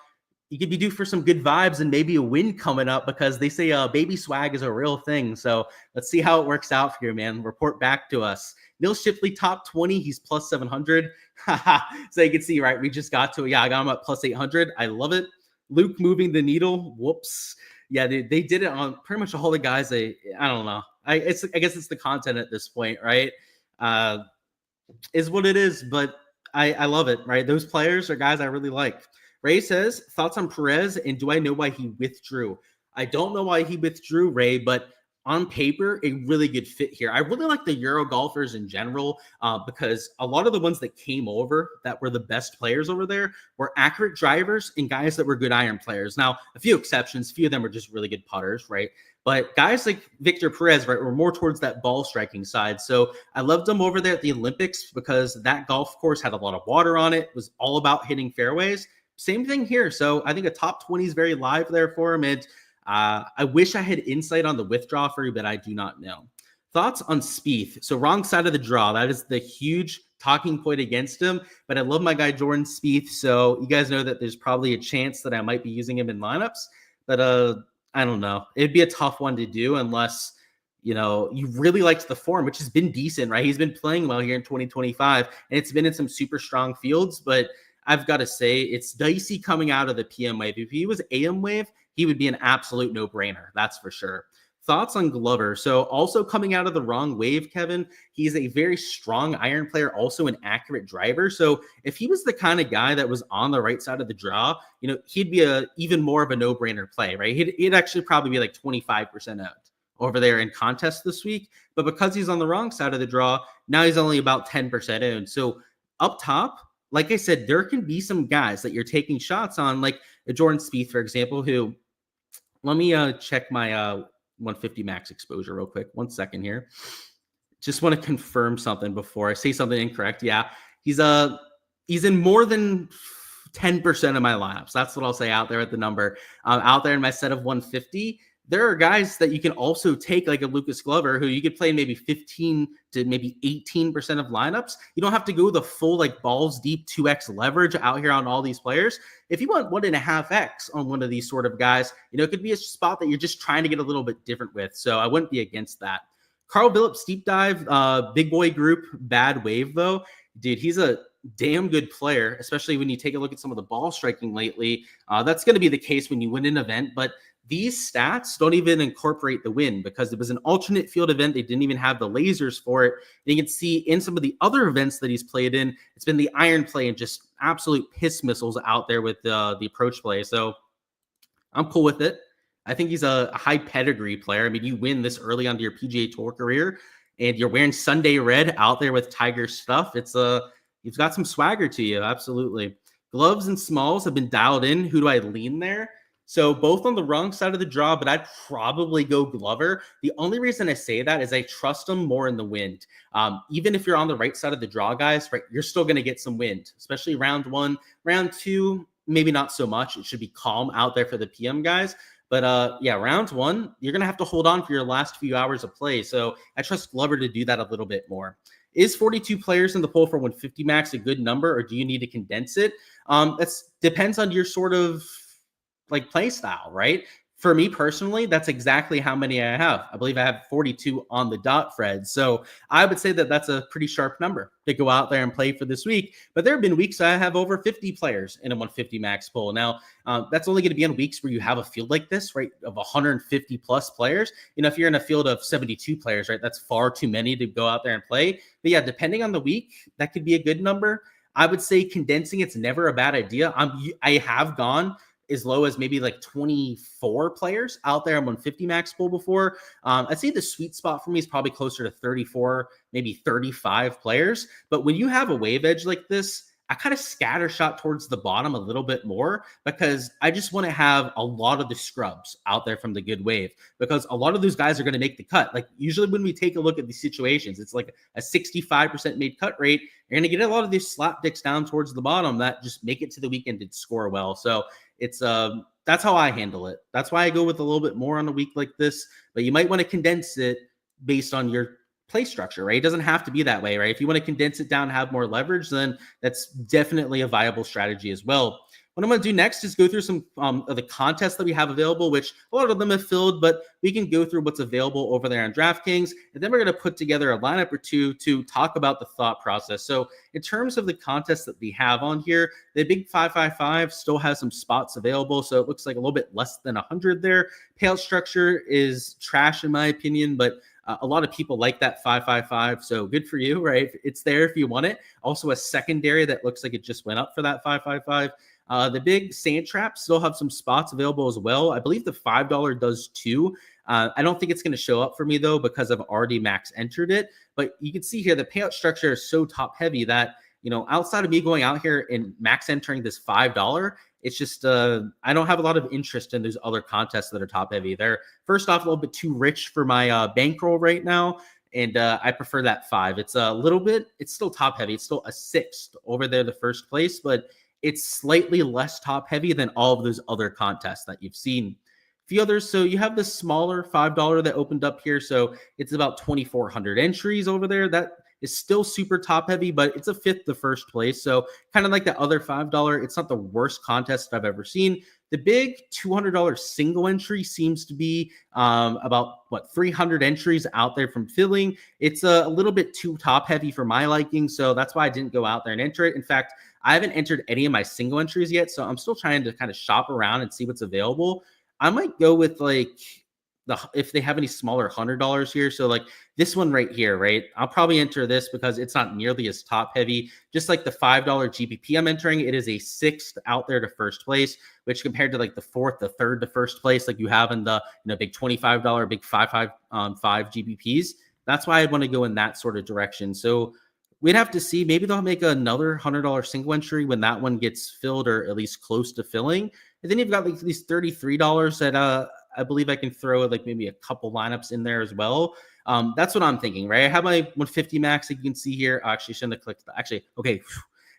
you could be due for some good vibes and maybe a win coming up, because they say baby swag is a real thing. So let's see how it works out for you, man. Report back to us. Neil Shipley, top 20. He's plus 700. So you can see, right, we just got to it. Yeah, I got him at plus 800. I love it. Luke moving the needle. Whoops. Yeah, they did it on pretty much all the guys. I don't know. I guess it's the content at this point, right? Is what it is, but I love it, right? Those players are guys I really like. Ray says, thoughts on Perez, and do I know why he withdrew? I don't know why he withdrew, Ray, but on paper, a really good fit here. I really like the Euro golfers in general, because a lot of the ones that came over that were the best players over there were accurate drivers and guys that were good iron players. Now, a few exceptions, a few of them were just really good putters, right? But guys like Victor Perez, right, were more towards that ball striking side. So I loved him over there at the Olympics, because that golf course had a lot of water on it, was all about hitting fairways. Same thing here. So I think a top 20 is very live there for him. And I wish I had insight on the withdrawal for you, but I do not know. Thoughts on Spieth? So wrong side of the draw. That is the huge talking point against him. But I love my guy Jordan Spieth. So you guys know that there's probably a chance that I might be using him in lineups. But I don't know. It'd be a tough one to do unless, you really liked the form, which has been decent, right? He's been playing well here in 2025, and it's been in some super strong fields. But I've got to say it's dicey coming out of the PM wave. If he was AM wave, he would be an absolute no-brainer. That's for sure. Thoughts on Glover? So also coming out of the wrong wave, Kevin, he's a very strong iron player, also an accurate driver. So if he was the kind of guy that was on the right side of the draw, he'd be even more of a no-brainer play, right? He'd actually probably be like 25% out over there in contest this week. But because he's on the wrong side of the draw, now he's only about 10% in. So up top, like I said, there can be some guys that you're taking shots on, like Jordan Spieth, for example, who, let me check my 150 max exposure real quick. 1 second here. Just want to confirm something before I say something incorrect. Yeah, he's in more than 10% of my lineups. That's what I'll say out there at the number. Out there in my set of 150, there are guys that you can also take, like a Lucas Glover, who you could play maybe 15 to maybe 18% of lineups. You don't have to go the full like balls deep 2x leverage out here on all these players. If you want 1.5x on one of these sort of guys, it could be a spot that you're just trying to get a little bit different with. So I wouldn't be against that. Carl Billups deep dive, big boy group, bad wave though. Dude, he's a damn good player, especially when you take a look at some of the ball striking lately. That's going to be the case when you win an event, but these stats don't even incorporate the win because it was an alternate field event. They didn't even have the lasers for it. And you can see in some of the other events that he's played in, it's been the iron play and just absolute piss missiles out there with the approach play. So I'm cool with it. I think he's a high pedigree player. I mean, you win this early onto your PGA Tour career and you're wearing Sunday red out there with Tiger stuff. You've got some swagger to you. Absolutely. Gloves and smalls have been dialed in. Who do I lean there? So both on the wrong side of the draw, but I'd probably go Glover. The only reason I say that is I trust him more in the wind. Even if you're on the right side of the draw, guys, right, you're still going to get some wind, especially round 1. Round 2, maybe not so much. It should be calm out there for the PM guys. But yeah, round 1, you're going to have to hold on for your last few hours of play. So I trust Glover to do that a little bit more. Is 42 players in the poll for 150 max a good number, or do you need to condense it? That depends on your sort of like play style, right? For me personally, that's exactly how many I have. I believe I have 42 on the dot, Fred. So I would say that that's a pretty sharp number to go out there and play for this week. But there have been weeks I have over 50 players in a 150 max pool. Now, that's only going to be on weeks where you have a field like this, right, of 150 plus players. If you're in a field of 72 players, right, that's far too many to go out there and play. But yeah, depending on the week, that could be a good number. I would say condensing it's never a bad idea. I have gone as low as maybe like 24 players out there on 150 max pool before. I'd say the sweet spot for me is probably closer to 34, maybe 35 players. But when you have a wave edge like this, I kind of scatter shot towards the bottom a little bit more because I just want to have a lot of the scrubs out there from the good wave because a lot of those guys are going to make the cut. Like usually when we take a look at these situations, it's like a 65% made cut rate. You're going to get a lot of these slap dicks down towards the bottom that just make it to the weekend and score well. So it's that's how I handle it. That's why I go with a little bit more on a week like this, but you might want to condense it based on your play structure, right? It doesn't have to be that way, right? If you want to condense it down, have more leverage, then that's definitely a viable strategy as well. What I'm going to do next is go through some of the contests that we have available, which a lot of them have filled, but we can go through what's available over there on Draftkings. And then we're going to put together a lineup or two to talk about the thought process. So in terms of the contests that we have on here, the big 555 still has some spots available. So it looks like a little bit less than 100 there. Payout structure is trash in my opinion, but a lot of people like that 555, so good for you, right? It's there if you want it. Also a secondary that looks like it just went up for that 555. The big sand traps still have some spots available as well. I believe the $5 does too. I don't think it's going to show up for me though because I've already max entered it. But you can see here the payout structure is so top heavy that outside of me going out here and max entering this $5, it's just I don't have a lot of interest in those other contests that are top heavy. They're first off a little bit too rich for my bankroll right now. And I prefer that 5. It's a little bit, it's still top heavy. It's still a 6th over there, the first place, but it's slightly less top heavy than all of those other contests that you've seen. A few others. So you have the smaller $5 that opened up here. So it's about 2,400 entries over there. That is still super top heavy, but it's a 5th the first place. So kind of like the other $5, it's not the worst contest I've ever seen. The big $200 single entry seems to be about 300 entries out there from filling. It's a little bit too top heavy for my liking. So that's why I didn't go out there and enter it. In fact, I haven't entered any of my single entries yet, so I'm still trying to kind of shop around and see what's available. I might go with like if they have any smaller $100 here. So like this one right here, right? I'll probably enter this because it's not nearly as top heavy. Just like the $5 GPP I'm entering, it is a sixth out there to first place, which compared to like the fourth, the third to first place, like you have in the big $25, big 5 GPPs. That's why I'd want to go in that sort of direction. So we'd have to see. Maybe they'll make another $100 single entry when that one gets filled or at least close to filling. And then you've got like these $33 that I believe I can throw like maybe a couple lineups in there as well. That's what I'm thinking, right? I have my 150 max that you can see here. Actually, shouldn't have clicked. Actually, okay.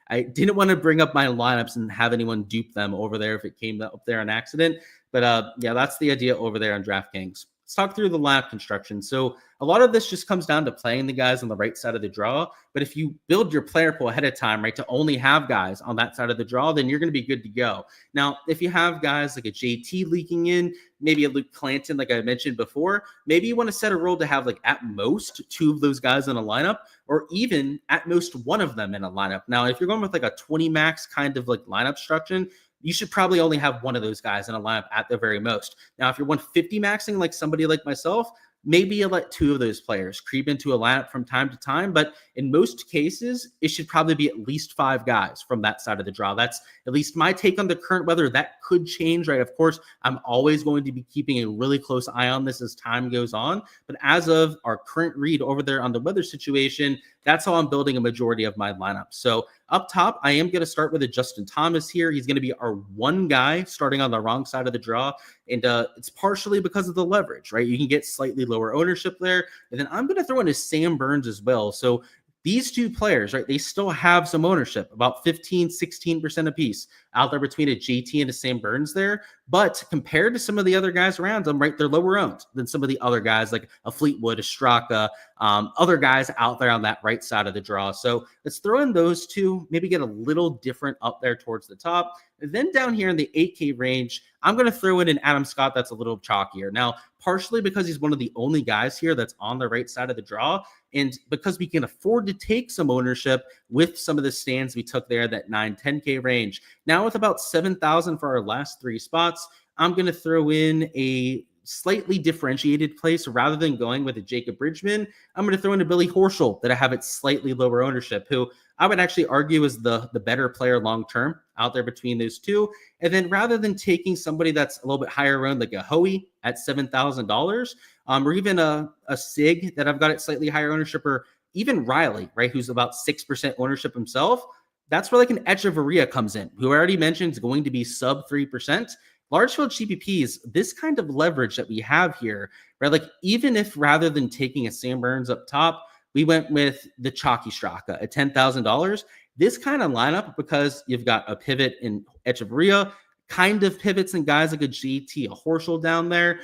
I didn't want to bring up my lineups and have anyone dupe them over there if it came up there on accident. But yeah, that's the idea over there on DraftKings. Let's talk through the lineup construction. So a lot of this just comes down to playing the guys on the right side of the draw. But if you build your player pool ahead of time, right, to only have guys on that side of the draw, then you're going to be good to go. Now, if you have guys like a JT leaking in, maybe a Luke Clanton, like I mentioned before, maybe you want to set a rule to have like at most 2 of those guys in a lineup, or even at most 1 of them in a lineup. Now, if you're going with like a 20 max kind of like lineup structure, you should probably only have 1 of those guys in a lineup at the very most. Now, if you're 150 maxing like somebody like myself, maybe you let 2 of those players creep into a lineup from time to time. But in most cases, it should probably be at least 5 guys from that side of the draw. That's at least my take on the current weather. That could change, right? Of course, I'm always going to be keeping a really close eye on this as time goes on. But as of our current read over there on the weather situation, that's how I'm building a majority of my lineup. So up top, I am going to start with a Justin Thomas here. He's going to be our 1 guy starting on the wrong side of the draw. And it's partially because of the leverage, right? You can get slightly lower ownership there. And then I'm going to throw in a Sam Burns as well. So these 2 players, right, they still have some ownership, about 15, 16% apiece out there between a JT and a Sam Burns there. But compared to some of the other guys around them, right, they're lower owned than some of the other guys like a Fleetwood, a Straka, other guys out there on that right side of the draw. So let's throw in those 2, maybe get a little different up there towards the top. And then down here in the 8K range, I'm going to throw in an Adam Scott that's a little chalkier. Now, partially because he's one of the only guys here that's on the right side of the draw, and because we can afford to take some ownership with some of the stands we took there, that 9-10K range. Now with about 7,000 for our last 3 spots, I'm going to throw in a slightly differentiated place. Rather than going with a Jacob Bridgman, I'm going to throw in a Billy Horschel that I have at slightly lower ownership, who I would actually argue is the better player long-term out there between those 2. And then rather than taking somebody that's a little bit higher owned, like a Hoey at $7,000, or even a Sig that I've got at slightly higher ownership, or even Riley, right, who's about 6% ownership himself, that's where like an Echeverria comes in, who I already mentioned is going to be sub 3%. Large field GPPs, this kind of leverage that we have here, right? Like even if rather than taking a Sam Burns up top, we went with the chalky Straka at $10,000, this kind of lineup, because you've got a pivot in Echeverria, kind of pivots and guys like a GT, a Horschel down there,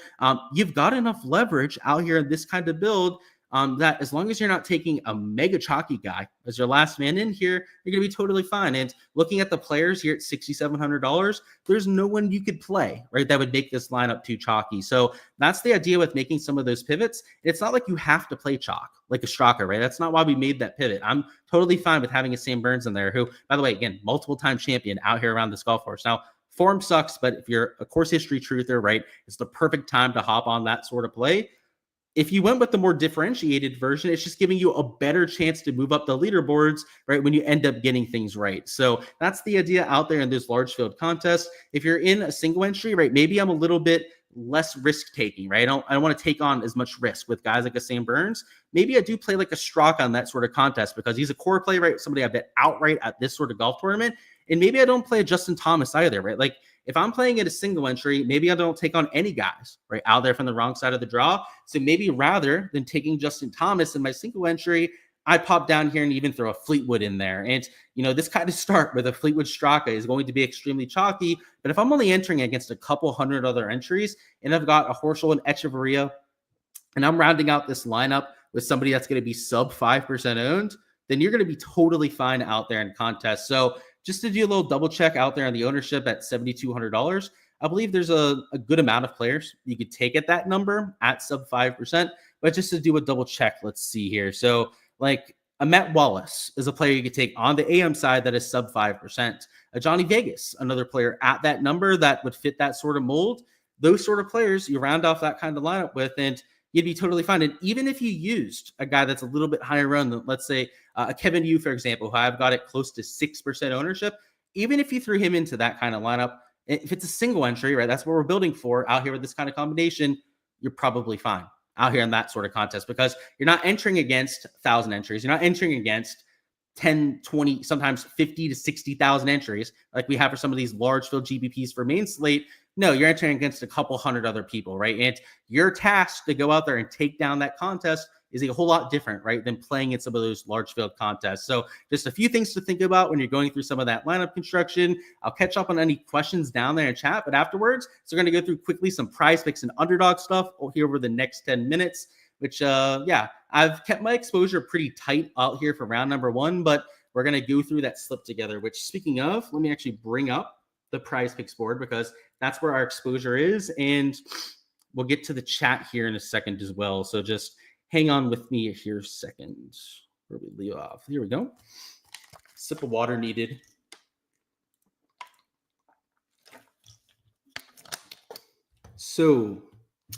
you've got enough leverage out here in this kind of build that as long as you're not taking a mega chalky guy as your last man in here, you're going to be totally fine. And looking at the players here at $6,700, there's no one you could play, right, that would make this lineup too chalky. So that's the idea with making some of those pivots. It's not like you have to play chalk like a Straka, right? That's not why we made that pivot. I'm totally fine with having a Sam Burns in there, who, by the way, again, multiple-time champion out here around this golf course. Now, form sucks, but if you're a course history truther, right, it's the perfect time to hop on that sort of play. If you went with the more differentiated version, it's just giving you a better chance to move up the leaderboards, right, when you end up getting things right. So that's the idea out there in this large field contest. If you're in a single entry, right, maybe I'm a little bit less risk taking, right? I don't want to take on as much risk with guys like a Sam Burns. Maybe I do play like a Straka on that sort of contest because he's a core play, right? Somebody I bet outright at this sort of golf tournament. And maybe I don't play a Justin Thomas either, right? Like if I'm playing at a single entry, maybe I don't take on any guys right out there from the wrong side of the draw. So maybe rather than taking Justin Thomas in my single entry, I pop down here and even throw a Fleetwood in there. And, you know, this kind of start with a Fleetwood Straka is going to be extremely chalky. But if I'm only entering against a couple hundred other entries and I've got a Horschel and Echeverria, and I'm rounding out this lineup with somebody that's going to be sub 5% owned, then you're going to be totally fine out there in contests. So just to do a little double check out there on the ownership at $7,200, I believe there's a good amount of players you could take at that number at sub 5%. But just to do a double check, let's see here. So like A Matt Wallace is a player you could take on the AM side that is sub 5%. A Johnny Vegas, another player at that number that would fit that sort of mold. Those sort of players you round off that kind of lineup with, and you'd be totally fine. And even if you used a guy that's a little bit higher owned than, let's say, a Kevin Yu, for example, who I've got it close to 6% ownership, even if you threw him into that kind of lineup, if it's a single entry, right, that's what we're building for out here with this kind of combination, you're probably fine out here in that sort of contest, because you're not entering against 1,000 entries. You're not entering against 10, 20, sometimes 50 to 60,000 entries like we have for some of these large field GPPs for main slate. No, you're entering against a couple hundred other people, right? And your task to go out there and take down that contest is a whole lot different, right, than playing in some of those large field contests. So just a few things to think about when you're going through some of that lineup construction. I'll catch up on any questions down there in chat, but afterwards, so we're going to go through quickly some prize picks and underdog stuff here over the next 10 minutes, which, I've kept my exposure pretty tight out here for round number 1, but we're going to go through that slip together, which, speaking of, let me actually bring up the prize picks board, because that's where our exposure is, and we'll get to the chat here in a second as well. So just hang on with me here a second. Where we leave off. Here we go. Sip of water needed. So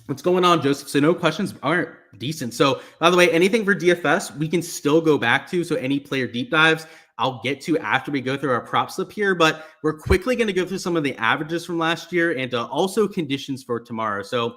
what's going on, Joseph? So no questions aren't decent. So by the way, anything for DFS, we can still go back to. So any player deep dives, I'll get to after we go through our prop slip here, but we're quickly going to go through some of the averages from last year and also conditions for tomorrow. So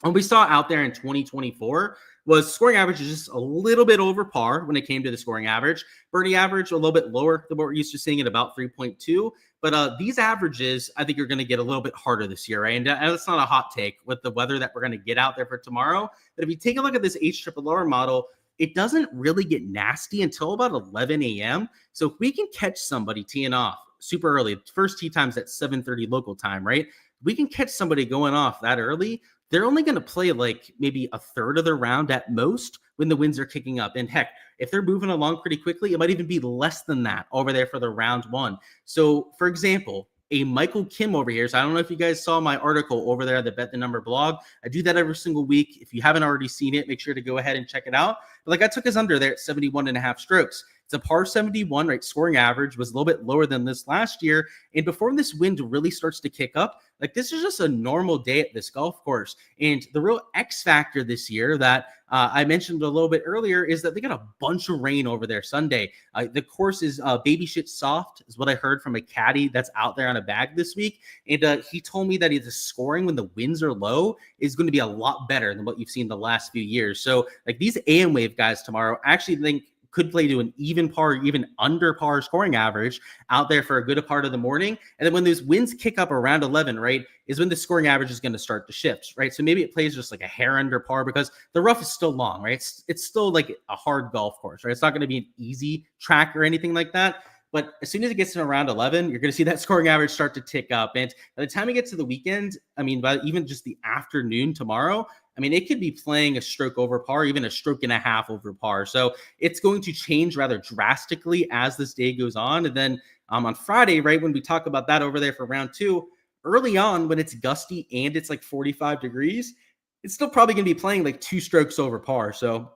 what we saw out there in 2024 was scoring average is just a little bit over par when it came to the scoring average. Birdie average a little bit lower than what we're used to seeing at about 3.2. But these averages, I think, are going to get a little bit harder this year, right? And that's not a hot take with the weather that we're going to get out there for tomorrow. But if you take a look at this HRRR model, it doesn't really get nasty until about 11 a.m. So if we can catch somebody teeing off super early, first tee time's at 7:30 local time, right? We can catch somebody going off that early. They're only going to play like maybe a third of the round at most when the winds are kicking up. And heck, if they're moving along pretty quickly, it might even be less than that over there for the round 1. So, for example, a Michael Kim over here. So I don't know if you guys saw my article over there at the Bet the Number blog. I do that every single week. If you haven't already seen it, make sure to go ahead and check it out. But like, I took his under there at 71.5 strokes. It's a par 71, right? Scoring average was a little bit lower than this last year. And before this wind really starts to kick up, like, this is just a normal day at this golf course. And the real X factor this year that I mentioned a little bit earlier is that they got a bunch of rain over there Sunday. The course is baby shit soft, is what I heard from a caddy that's out there on a bag this week. And he told me that the scoring when the winds are low is going to be a lot better than what you've seen the last few years. So like, these AM wave guys tomorrow, I actually think could play to an even par, even under par scoring average out there for a good part of the morning. And then when those winds kick up around 11, right, is when the scoring average is going to start to shift, right? So maybe it plays just like a hair under par because the rough is still long, right? It's still like a hard golf course, right? It's not going to be an easy track or anything like that. But as soon as it gets to around 11, you're going to see that scoring average start to tick up. And by the time we get to the weekend, I mean, by even just the afternoon tomorrow, I mean, it could be playing a stroke over par, even a stroke and a half over par. So it's going to change rather drastically as this day goes on. And then on Friday, right, when we talk about that over there for round 2, early on when it's gusty and it's like 45 degrees, it's still probably going to be playing like 2 strokes over par. So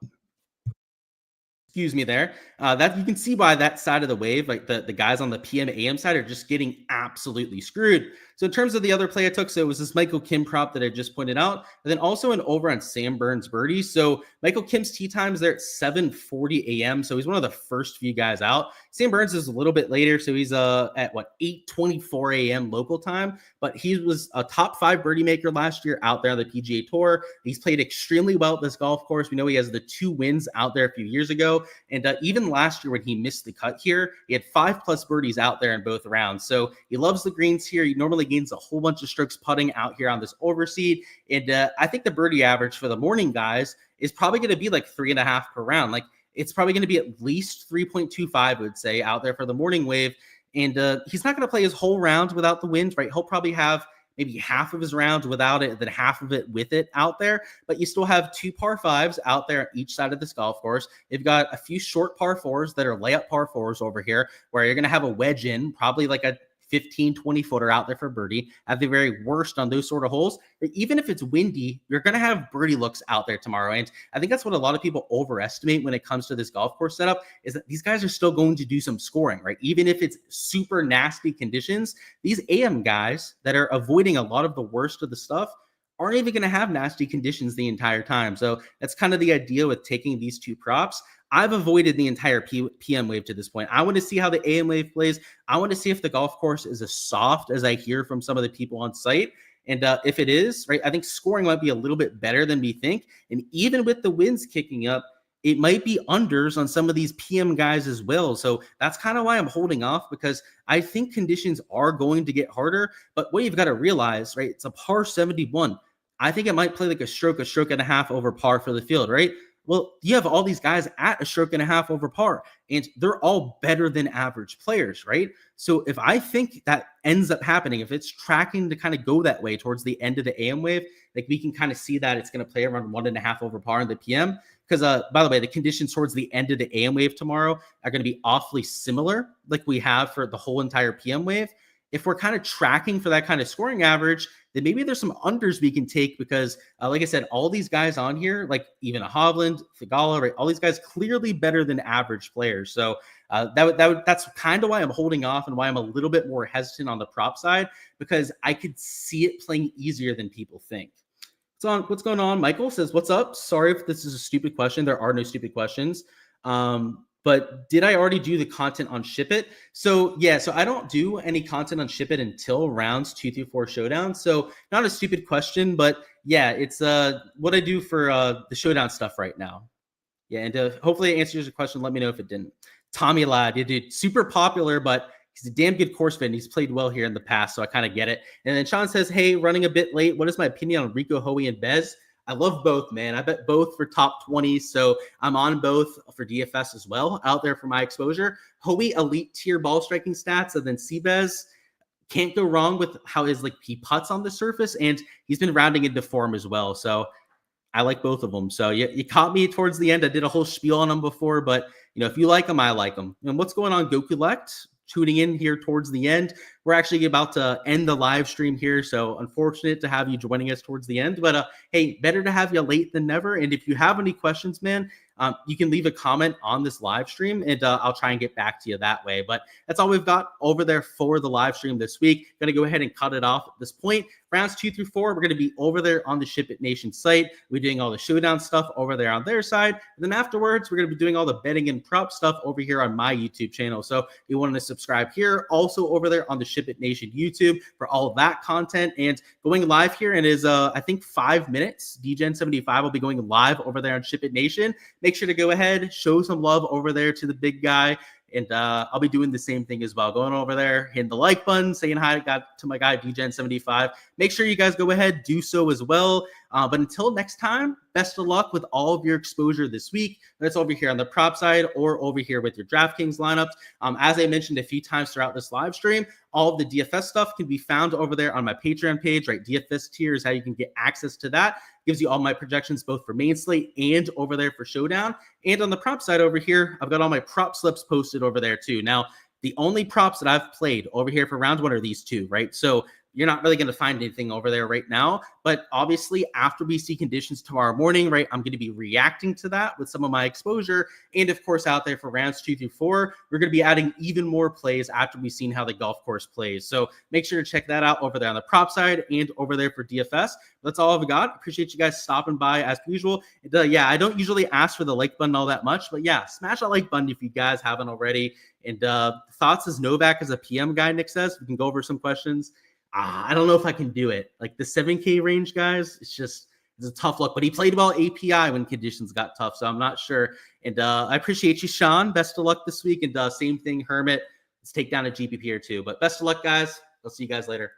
excuse me there. That you can see by that side of the wave, like the guys on the PM AM side are just getting absolutely screwed. So in terms of the other play I took, so it was this Michael Kim prop that I just pointed out, and then also an over on Sam Burns birdie. So Michael Kim's tee times there at 7:40 a.m. So he's one of the first few guys out. Sam Burns is a little bit later, so he's at 8:24 a.m. local time. But he was a top 5 birdie maker last year out there on the PGA Tour. He's played extremely well at this golf course. We know he has the 2 wins out there a few years ago, and even last year when he missed the cut here, he had 5+ birdies out there in both rounds. So he loves the greens here. He normally gains a whole bunch of strokes putting out here on this overseed. And I think the birdie average for the morning guys is probably going to be like 3.5 per round. Like, it's probably going to be at least 3.25, I would say, out there for the morning wave. And he's not going to play his whole round without the wind, right? He'll probably have maybe half of his rounds without it, then half of it with it out there. But you still have 2 par 5s out there on each side of this golf course. You've got a few short par 4s that are layup par 4s over here, where you're going to have a wedge in, probably like a 15, 20 footer out there for birdie. At the very worst on those sort of holes, even if it's windy, you're going to have birdie looks out there tomorrow. And I think that's what a lot of people overestimate when it comes to this golf course setup, is that these guys are still going to do some scoring, right? Even if it's super nasty conditions, these AM guys that are avoiding a lot of the worst of the stuff aren't even going to have nasty conditions the entire time. So that's kind of the idea with taking these two props. I've avoided the entire PM wave to this point. I want to see how the AM wave plays. I want to see if the golf course is as soft as I hear from some of the people on site. And if it is, right, I think scoring might be a little bit better than we think. And even with the winds kicking up, it might be unders on some of these PM guys as well. So that's kind of why I'm holding off, because I think conditions are going to get harder. But what you've got to realize, right, it's a par 71. I think it might play like a stroke and a half over par for the field, right? Well, you have all these guys at a stroke and a half over par, and they're all better than average players, right? So if I think that ends up happening, if it's tracking to kind of go that way towards the end of the AM wave, like we can kind of see that it's going to play around 1.5 over par in the PM. Because by the way, the conditions towards the end of the AM wave tomorrow are going to be awfully similar, like we have for the whole entire PM wave. If we're kind of tracking for that kind of scoring average, then maybe there's some unders we can take, because like I said, all these guys on here, like even a Hovland, Thigala, right? All these guys clearly better than average players. So that's kind of why I'm holding off and why I'm a little bit more hesitant on the prop side, because I could see it playing easier than people think. So what's going on? Michael says, what's up? Sorry if this is a stupid question. There are no stupid questions. But did I already do the content on Ship It? So yeah, so I don't do any content on Ship It until rounds 2 through 4 Showdown. So not a stupid question, but yeah, it's what I do for the Showdown stuff right now. Yeah, and hopefully it answers your question. Let me know if it didn't. Tommy Ladd, yeah, dude, super popular, but he's a damn good course fit. He's played well here in the past, so I kind of get it. And then Sean says, hey, running a bit late. What is my opinion on Rico, Hoey, and Bez? I love both, man. I bet both for top 20. So I'm on both for DFS as well out there for my exposure. Hoey, elite tier ball striking stats. And then Seabez, can't go wrong with how he putts on the surface. And he's been rounding into form as well. So I like both of them. So you caught me towards the end. I did a whole spiel on them before, but if you like them, I like them. And what's going on, GoKollect? Tuning in here towards the end. We're actually about to end the live stream here, so unfortunate to have you joining us towards the end, but hey, better to have you late than never. And if you have any questions, man, you can leave a comment on this live stream, and I'll try and get back to you that way. But that's all we've got over there for the live stream this week. Gonna go ahead and cut it off at this point. Rounds 2 through 4, we're gonna be over there on the Ship It Nation site. We're doing all the Showdown stuff over there on their side, and then afterwards, we're gonna be doing all the betting and prop stuff over here on my YouTube channel. So if you want to subscribe here, also over there on the Ship It Nation YouTube for all of that content. And going live here, and is I think 5 minutes. DGen75 will be going live over there on Ship It Nation. Make sure to go ahead, show some love over there to the big guy. And I'll be doing the same thing as well. Going over there, hitting the like button, saying hi to my guy, DGen75. Make sure you guys go ahead, do so as well. But until next time, best of luck with all of your exposure this week. That's over here on the prop side or over here with your DraftKings lineups. As I mentioned a few times throughout this live stream, all of the DFS stuff can be found over there on my Patreon page, right? DFS tier is how you can get access to that. Gives you all my projections both for main slate and over there for Showdown. And on the prop side over here, I've got all my prop slips posted over there too. Now, the only props that I've played over here for round 1 are these two, right? So you're not really going to find anything over there right now. But obviously, after we see conditions tomorrow morning, right, I'm going to be reacting to that with some of my exposure. And of course, out there for rounds 2 through 4, we're going to be adding even more plays after we've seen how the golf course plays. So make sure to check that out over there on the prop side and over there for DFS. That's all I've got. Appreciate you guys stopping by as usual. And, yeah, I don't usually ask for the like button all that much, but yeah, smash that like button if you guys haven't already. And thoughts as Novak as a PM guy, Nick says. We can go over some questions. I don't know if I can do it. Like the 7K range, guys, it's a tough look. But he played well API when conditions got tough, so I'm not sure. And I appreciate you, Sean. Best of luck this week. And same thing, Hermit. Let's take down a GPP or two. But best of luck, guys. I'll see you guys later.